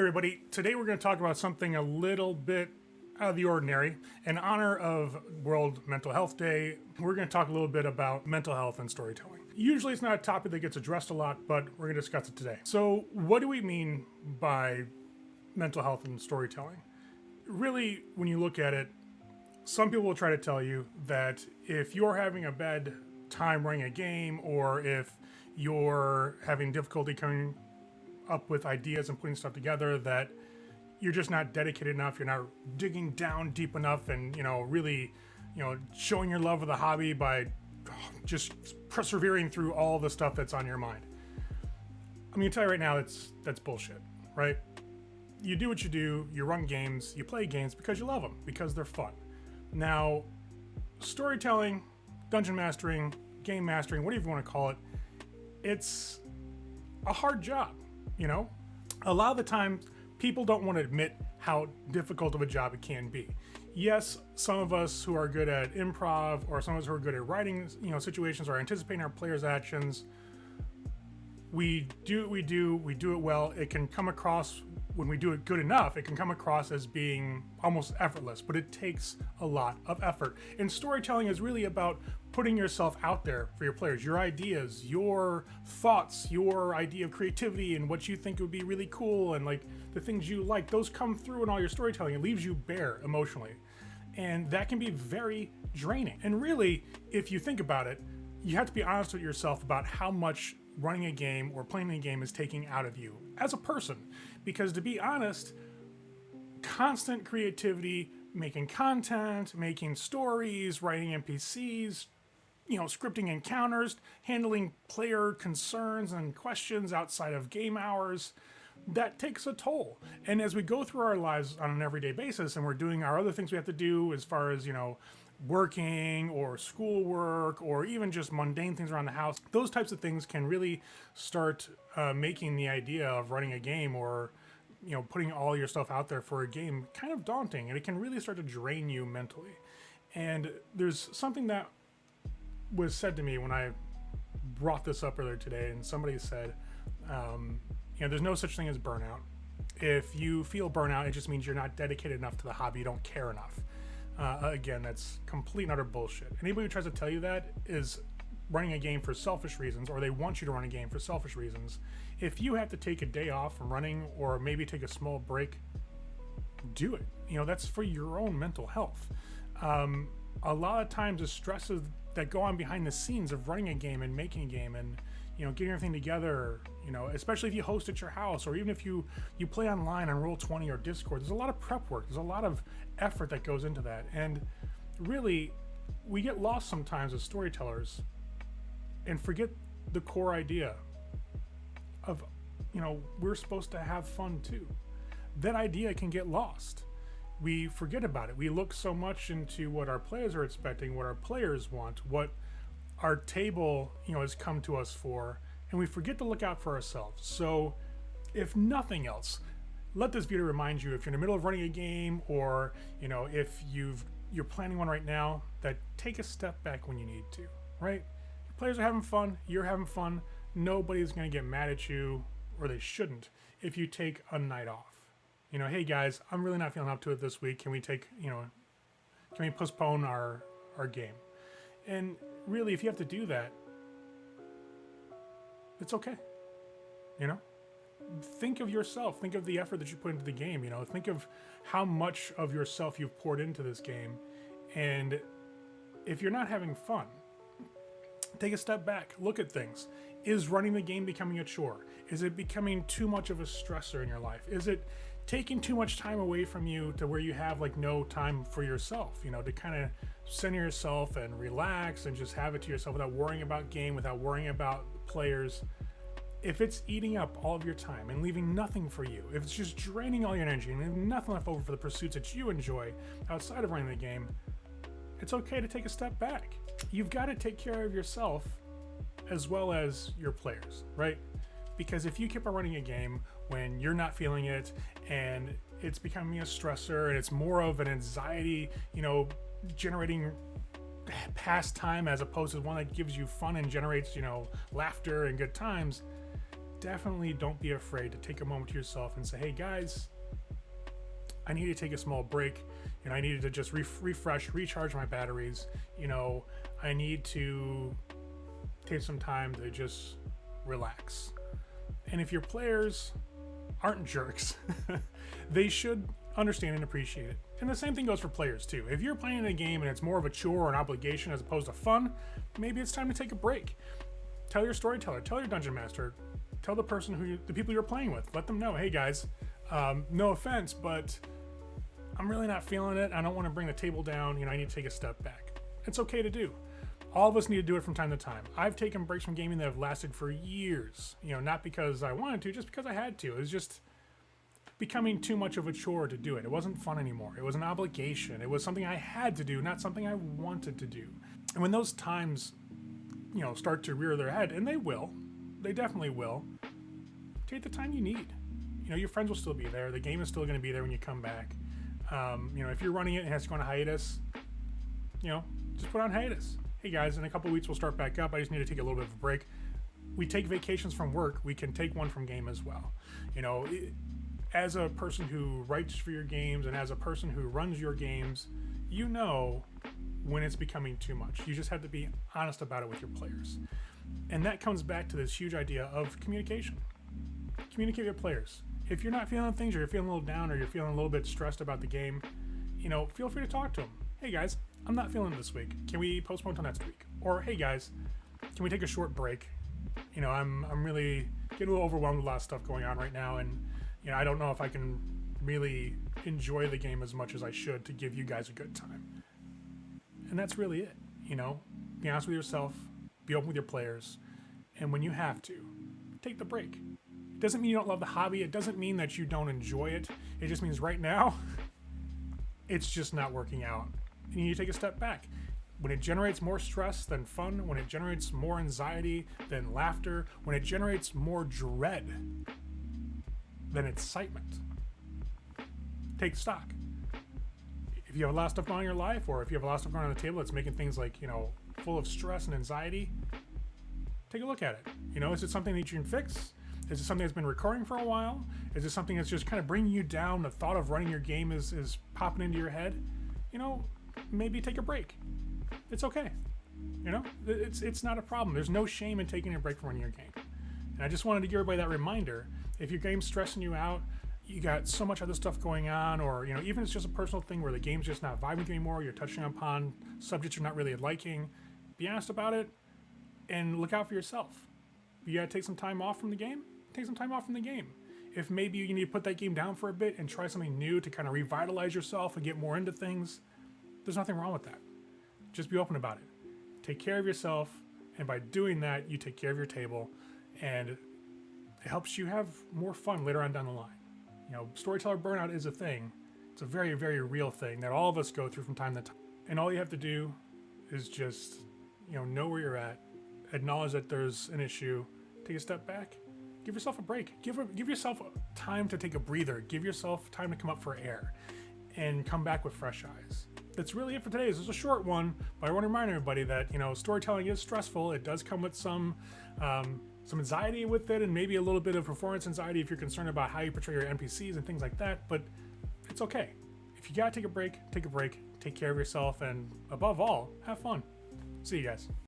everybody. Today we're going to talk about something a little bit out of the ordinary. In honor of World Mental Health Day, we're going to talk a little bit about mental health and storytelling. Usually it's not a topic that gets addressed a lot, but we're going to discuss it today. So what do we mean by mental health and storytelling? Really, when you look at it, some people will try to tell you that if you're having a bad time running a game, or if you're having difficulty coming up with ideas and putting stuff together, that you're just not dedicated enough, you're not digging down deep enough and, really, showing your love of the hobby by just persevering through all the stuff that's on your mind. I'm going to tell you right now, that's bullshit, right? You do what you do, you run games, you play games because you love them, because they're fun. Now, storytelling, dungeon mastering, game mastering, whatever you want to call it, it's a hard job, A lot of the time, people don't want to admit how difficult of a job it can be. Yes, some of us who are good at improv, or some of us who are good at writing, situations, or anticipating our players' actions, we do it well. It can come across, when we do it good enough, it can come across as being almost effortless, but it takes a lot of effort. And storytelling is really about putting yourself out there for your players, your ideas, your thoughts, your idea of creativity and what you think would be really cool, and like the things you like, those come through in all your storytelling. It leaves you bare emotionally. And that can be very draining. And really, if you think about it, you have to be honest with yourself about how much running a game or playing a game is taking out of you as a person. Because to be honest, constant creativity, making content, making stories, writing NPCs, scripting encounters, handling player concerns and questions outside of game hours, that takes a toll. And as we go through our lives on an everyday basis, and we're doing our other things we have to do as far as, working or schoolwork, or even just mundane things around the house, those types of things can really start making the idea of running a game, or putting all your stuff out there for a game, kind of daunting, and it can really start to drain you mentally. And there's something that was said to me when I brought this up earlier today, and somebody said, there's no such thing as burnout. If you feel burnout, it just means you're not dedicated enough to the hobby, you don't care enough. Again, that's complete and utter bullshit. Anybody who tries to tell you that is running a game for selfish reasons, or they want you to run a game for selfish reasons. If you have to take a day off from running, or maybe take a small break, do it. That's for your own mental health. A lot of times the stresses that go on behind the scenes of running a game and making a game and getting everything together, especially if you host at your house, or even if you play online on Roll20 or Discord, there's a lot of prep work. There's a lot of effort that goes into that. And really, we get lost sometimes as storytellers and forget the core idea of, we're supposed to have fun too. That idea can get lost. We forget about it. We look so much into what our players are expecting, what our players want, what our table, has come to us for, and we forget to look out for ourselves. So, if nothing else, let this video remind you, if you're in the middle of running a game, or if you're planning one right now, that take a step back when you need to. Right? Your players are having fun. You're having fun. Nobody's going to get mad at you, or they shouldn't, if you take a night off. Hey guys, I'm really not feeling up to it this week. Can we can we postpone our game? And really, if you have to do that, it's okay. Think of yourself. Think of the effort that you put into the game. Think of how much of yourself you've poured into this game. And if you're not having fun, take a step back. Look at things. Is running the game becoming a chore? Is it becoming too much of a stressor in your life? Is it taking too much time away from you to where you have no time for yourself, to kind of center yourself and relax and just have it to yourself without worrying about game, without worrying about players? If it's eating up all of your time and leaving nothing for you, if it's just draining all your energy and leaving nothing left over for the pursuits that you enjoy outside of running the game, it's okay to take a step back. You've got to take care of yourself as well as your players, right? Because if you keep on running a game when you're not feeling it, and it's becoming a stressor, and it's more of an anxiety, generating pastime as opposed to one that gives you fun and generates, laughter and good times, definitely don't be afraid to take a moment to yourself and say, hey guys, I need to take a small break, and I needed to just refresh, recharge my batteries. I need to take some time to just relax. And if your players aren't jerks, they should understand and appreciate it. And the same thing goes for players too. If you're playing a game and it's more of a chore or an obligation as opposed to fun, maybe it's time to take a break. Tell your storyteller, tell your dungeon master, tell the people you're playing with. Let them know, hey guys, no offense, but I'm really not feeling it. I don't want to bring the table down. I need to take a step back. It's okay to do. All of us need to do it from time to time. I've taken breaks from gaming that have lasted for years. Not because I wanted to, just because I had to. It was just becoming too much of a chore to do it. It wasn't fun anymore. It was an obligation. It was something I had to do, not something I wanted to do. And when those times, start to rear their head, and they definitely will, take the time you need. Your friends will still be there. The game is still going to be there when you come back. If you're running it and it has to go on hiatus, just put on hiatus. Hey guys, in a couple weeks we'll start back up. I just need to take a little bit of a break. We take vacations from work. We can take one from game as well. As a person who writes for your games and as a person who runs your games, when it's becoming too much. You just have to be honest about it with your players. And that comes back to this huge idea of communication. Communicate with your players. If you're not feeling things, or you're feeling a little down, or you're feeling a little bit stressed about the game, feel free to talk to them. Hey guys, I'm not feeling it this week. Can we postpone till next week? Or hey guys, can we take a short break? I'm really getting a little overwhelmed with a lot of stuff going on right now, and I don't know if I can really enjoy the game as much as I should to give you guys a good time. And that's really it. Be honest with yourself, be open with your players, and when you have to, take the break. It doesn't mean you don't love the hobby. It doesn't mean that you don't enjoy it. It just means right now, it's just not working out. And you need to take a step back. When it generates more stress than fun, when it generates more anxiety than laughter, when it generates more dread than excitement, take stock. If you have a lot of stuff going on in your life, or if you have a lot of stuff going on the table that's making things like, full of stress and anxiety, take a look at it. Is it something that you can fix? Is it something that's been recurring for a while? Is it something that's just kind of bringing you down? The thought of running your game is popping into your head? Maybe take a break. It's okay. It's not a problem. There's no shame in taking a break from running your game. And I just wanted to give everybody that reminder. If your game's stressing you out, you got so much other stuff going on, or even if it's just a personal thing where the game's just not vibing with you anymore, you're touching upon subjects you're not really liking, be honest about it and look out for yourself. You gotta take some time off from the game, take some time off from the game. If maybe you need to put that game down for a bit and try something new to kind of revitalize yourself and get more into things, there's nothing wrong with that. Just be open about it. Take care of yourself, and by doing that, you take care of your table, and it helps you have more fun later on down the line. Storyteller burnout is a thing. It's a very, very real thing that all of us go through from time to time. And all you have to do is just, know where you're at, acknowledge that there's an issue, take a step back, give yourself a break, give yourself time to take a breather, give yourself time to come up for air, and come back with fresh eyes. That's really it for today. This is a short one, but I want to remind everybody that storytelling is stressful. It does come with some anxiety with it, and maybe a little bit of performance anxiety if you're concerned about how you portray your NPCs and things like that. But it's okay. If you gotta take a break, take care of yourself, and above all, have fun. See you guys.